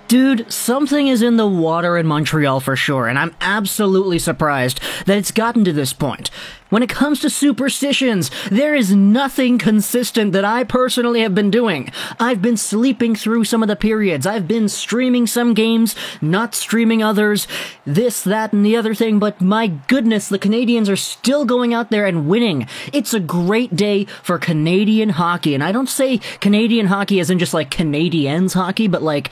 Dude, something is in the water in Montreal for sure, and I'm absolutely surprised that it's gotten to this point. When it comes to superstitions, there is nothing consistent that I personally have been doing. I've been sleeping through some of the periods. I've been streaming some games, not streaming others, this, that, and the other thing, but my goodness, the Canadiens are still going out there and winning. It's a great day for Canadian hockey, and I don't say Canadian hockey as in just like Canadiens hockey, but like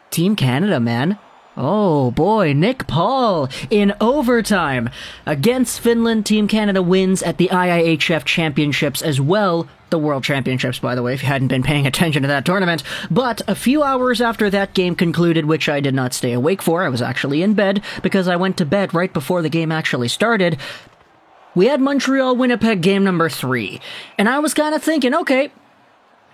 Team Canada, man. Oh boy, Nick Paul in overtime against Finland. Team Canada wins at the IIHF Championships as well. The World Championships, by the way, if you hadn't been paying attention to that tournament. But a few hours after that game concluded, which I did not stay awake for, I was actually in bed because I went to bed right before the game actually started, we had Montreal-Winnipeg game number 3. And I was kind of thinking, okay,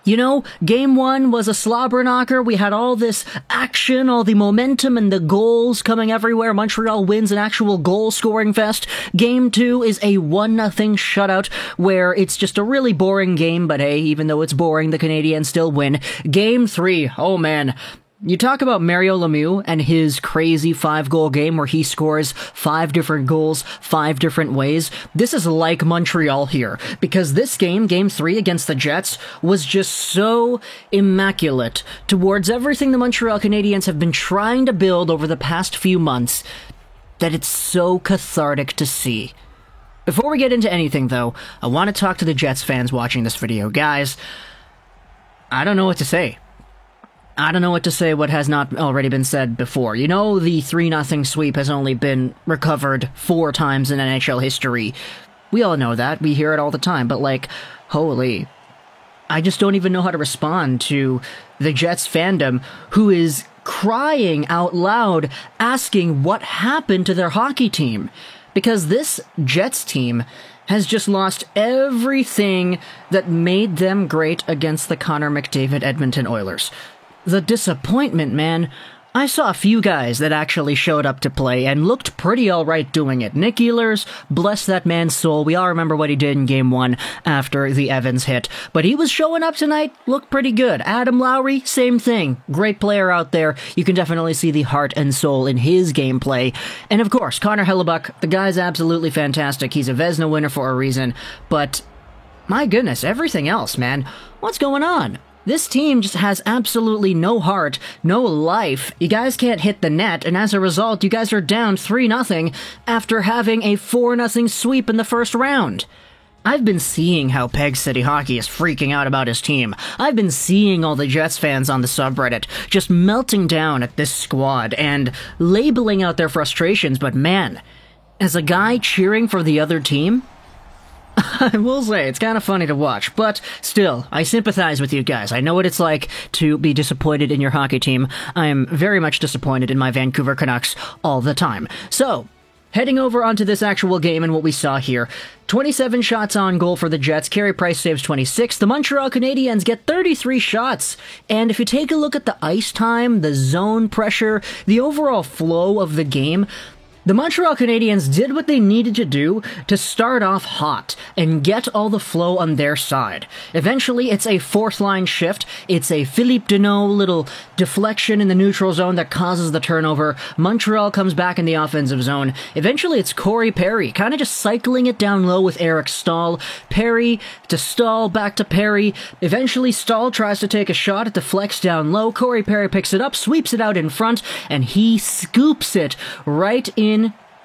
you know, game 1 was a slobber knocker. We had all this action, all the momentum, and the goals coming everywhere. Montreal wins an actual goal-scoring fest. Game 2 is a 1-0 shutout, where it's just a really boring game, but hey, even though it's boring, the Canadiens still win. Game 3, oh man. You talk about Mario Lemieux and his crazy 5-goal game where he scores 5 different goals 5 different ways. This is like Montreal here, because this game, Game 3 against the Jets, was just so immaculate towards everything the Montreal Canadiens have been trying to build over the past few months that it's so cathartic to see. Before we get into anything, though, I want to talk to the Jets fans watching this video. Guys, I don't know what to say. I don't know what to say what has not already been said before. You know, the 3-0 sweep has only been recovered 4 times in NHL history. We all know that. We hear it all the time. But, like, holy, I just don't even know how to respond to the Jets fandom who is crying out loud asking what happened to their hockey team. Because this Jets team has just lost everything that made them great against the Connor McDavid Edmonton Oilers. The disappointment, man. I saw a few guys that actually showed up to play and looked pretty alright doing it. Nick Ehlers, bless that man's soul. We all remember what he did in Game 1 after the Evans hit. But he was showing up tonight, looked pretty good. Adam Lowry, same thing. Great player out there. You can definitely see the heart and soul in his gameplay. And of course, Connor Hellebuyck, the guy's absolutely fantastic. He's a Vezina winner for a reason. But, my goodness, everything else, man. What's going on? This team just has absolutely no heart, no life. You guys can't hit the net, and as a result, you guys are down 3-0 after having a 4-0 sweep in the first round. I've been seeing how Peg City Hockey is freaking out about his team. I've been seeing all the Jets fans on the subreddit just melting down at this squad and labeling out their frustrations, but man, as a guy cheering for the other team, I will say, it's kind of funny to watch, but still, I sympathize with you guys. I know what it's like to be disappointed in your hockey team. I am very much disappointed in my Vancouver Canucks all the time. So, heading over onto this actual game and what we saw here. 27 shots on goal for the Jets. Carey Price saves 26. The Montreal Canadiens get 33 shots. And if you take a look at the ice time, the zone pressure, the overall flow of the game, the Montreal Canadiens did what they needed to do to start off hot and get all the flow on their side. Eventually, it's a 4th-line shift. It's a Philippe Deneau little deflection in the neutral zone that causes the turnover. Montreal comes back in the offensive zone. Eventually, it's Corey Perry, kind of just cycling it down low with Eric Staal. Perry to Staal, back to Perry. Eventually, Staal tries to take a shot at the flex down low. Corey Perry picks it up, sweeps it out in front, and he scoops it right in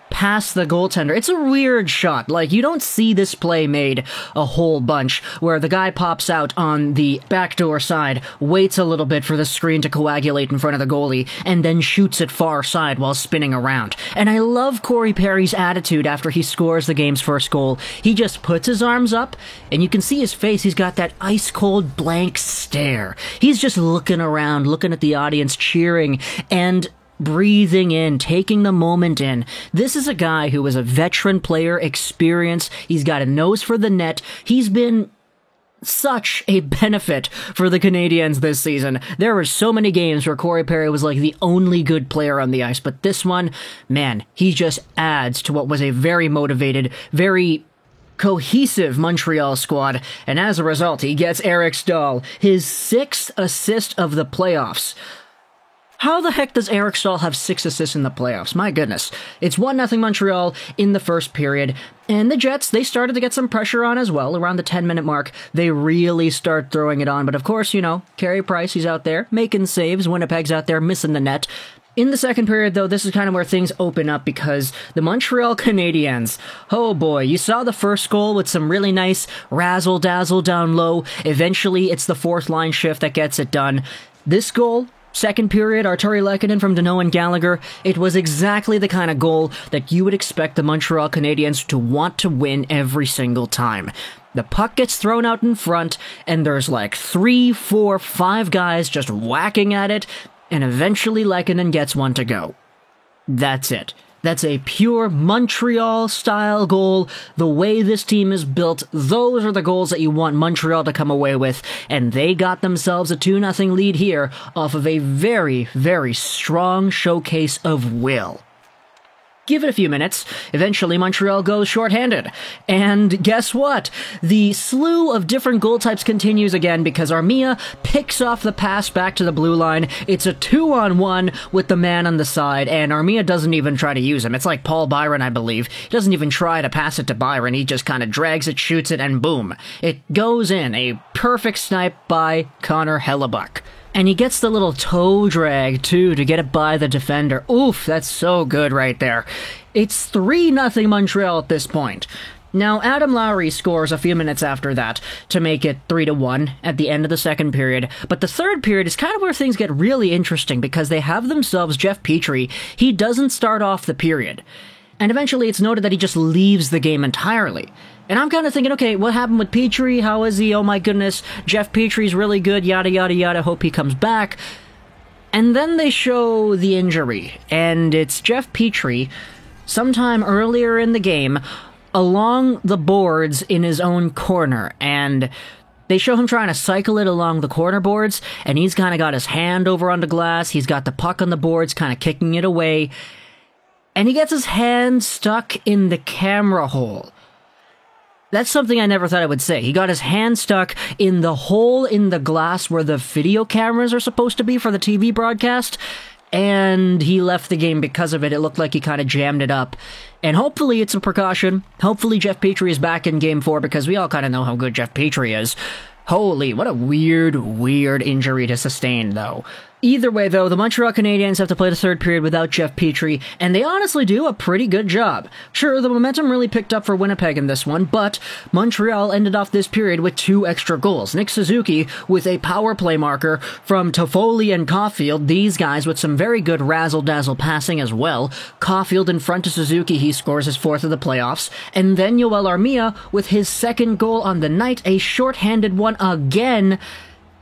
past the goaltender. It's a weird shot. Like, you don't see this play made a whole bunch, where the guy pops out on the backdoor side, waits a little bit for the screen to coagulate in front of the goalie, and then shoots it far side while spinning around. And I love Corey Perry's attitude after he scores the game's first goal. He just puts his arms up, and you can see his face. He's got that ice-cold blank stare. He's just looking around, looking at the audience, cheering, and breathing in, taking the moment in. This is a guy who is a veteran player, experience. He's got a nose for the net. He's been such a benefit for the Canadiens this season. There were so many games where Corey Perry was like the only good player on the ice, but this one, man, he just adds to what was a very motivated, very cohesive Montreal squad, and as a result, he gets Eric Staal, his 6th assist of the playoffs. How the heck does Eric Staal have 6 assists in the playoffs? My goodness. It's 1-0 Montreal in the first period, and the Jets, they started to get some pressure on as well. Around the 10-minute mark, they really start throwing it on, but of course, Carey Price, he's out there making saves. Winnipeg's out there missing the net. In the second period, though, this is kind of where things open up because the Montreal Canadiens, oh boy, you saw the first goal with some really nice razzle-dazzle down low. Eventually, it's the fourth line shift that gets it done. This goal, second period, Artturi Lehkonen from Danault and Gallagher, it was exactly the kind of goal that you would expect the Montreal Canadiens to want to win every single time. The puck gets thrown out in front, and there's like 3, 4, 5 guys just whacking at it, and eventually Lehkonen gets one to go. That's it. That's a pure Montreal-style goal. The way this team is built, those are the goals that you want Montreal to come away with, and they got themselves a 2-0 lead here off of a very, very strong showcase of will. Give it a few minutes. Eventually, Montreal goes shorthanded. And guess what? The slew of different goal types continues again because Armia picks off the pass back to the blue line. It's a 2-on-1 with the man on the side, and Armia doesn't even try to use him. It's like Paul Byron, I believe. He doesn't even try to pass it to Byron. He just kind of drags it, shoots it, and boom. It goes in. A perfect snipe by Connor Hellebuyck. And he gets the little toe drag, too, to get it by the defender. Oof, that's so good right there. It's 3-0 Montreal at this point. Now, Adam Lowry scores a few minutes after that to make it 3-1 at the end of the second period. But the third period is kind of where things get really interesting because they have themselves Jeff Petrie. He doesn't start off the period. And eventually it's noted that he just leaves the game entirely. And I'm kind of thinking, okay, what happened with Petrie? How is he? Oh my goodness, Jeff Petrie's really good, yada yada yada, hope he comes back. And then they show the injury, and it's Jeff Petrie, sometime earlier in the game, along the boards in his own corner, and they show him trying to cycle it along the corner boards, and he's kind of got his hand over on the glass, he's got the puck on the boards, kind of kicking it away, and he gets his hand stuck in the camera hole. That's something I never thought I would say. He got his hand stuck in the hole in the glass where the video cameras are supposed to be for the TV broadcast, and he left the game because of it. It looked like he kind of jammed it up. And hopefully it's a precaution. Hopefully Jeff Petrie is back in Game 4, because we all kind of know how good Jeff Petrie is. Holy, what a weird injury to sustain, though. Either way, though, the Montreal Canadiens have to play the third period without Jeff Petrie, and they honestly do a pretty good job. Sure, the momentum really picked up for Winnipeg in this one, but Montreal ended off this period with 2 extra goals. Nick Suzuki with a power play marker from Toffoli and Caulfield, these guys with some very good razzle-dazzle passing as well. Caulfield in front to Suzuki, he scores his 4th of the playoffs, and then Yoel Armia with his 2nd goal on the night, a shorthanded one again.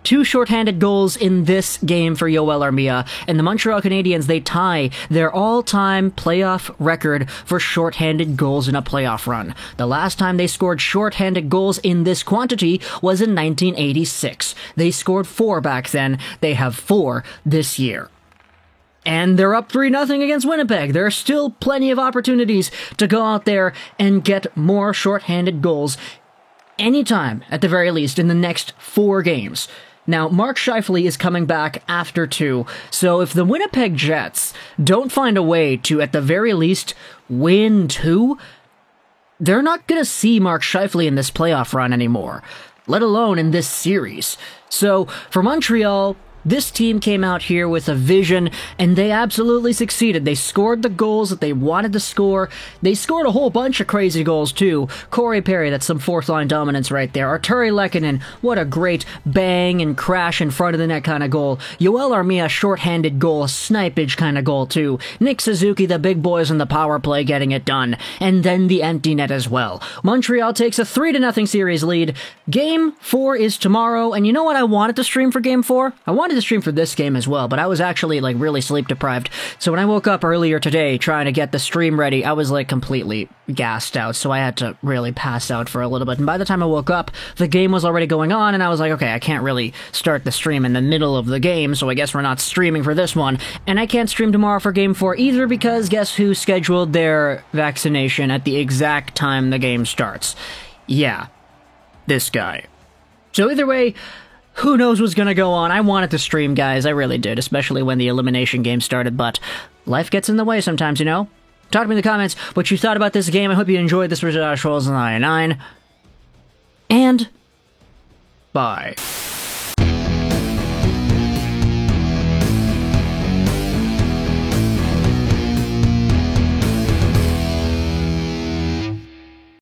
2 shorthanded goals in this game for Yoel Armia, and the Montreal Canadiens, they tie their all-time playoff record for shorthanded goals in a playoff run. The last time they scored shorthanded goals in this quantity was in 1986. They scored 4 back then. They have 4 this year. And they're up 3-0 against Winnipeg. There are still plenty of opportunities to go out there and get more shorthanded goals anytime, at the very least, in the next 4 games. Now, Mark Scheifele is coming back after 2, so if the Winnipeg Jets don't find a way to, at the very least, win 2, they're not going to see Mark Scheifele in this playoff run anymore, let alone in this series. So, for Montreal, this team came out here with a vision, and they absolutely succeeded. They scored the goals that they wanted to score. They scored a whole bunch of crazy goals, too. Corey Perry, that's some 4th-line dominance right there. Artturi Lehkonen, what a great bang and crash in front of the net kind of goal. Yoel Armia, short-handed goal, snipage kind of goal, too. Nick Suzuki, the big boys in the power play, getting it done. And then the empty net as well. Montreal takes a 3-0 series lead. Game 4 is tomorrow, and you know what I wanted to stream for Game 4? I wanted to stream for this game as well, but I was actually really sleep deprived. So when I woke up earlier today trying to get the stream ready, I was completely gassed out, so I had to really pass out for a little bit. And by the time I woke up, the game was already going on, and I was like, okay, I can't really start the stream in the middle of the game, so I guess we're not streaming for this one. And I can't stream tomorrow for Game 4 either, because guess who scheduled their vaccination at the exact time the game starts? Yeah, this guy. So either way, who knows what's gonna go on. I wanted to stream, guys. I really did, especially when the elimination game started, but life gets in the way sometimes, you know? Talk to me in the comments what you thought about this game. I hope you enjoyed. This was Josh Rolls 99. And bye.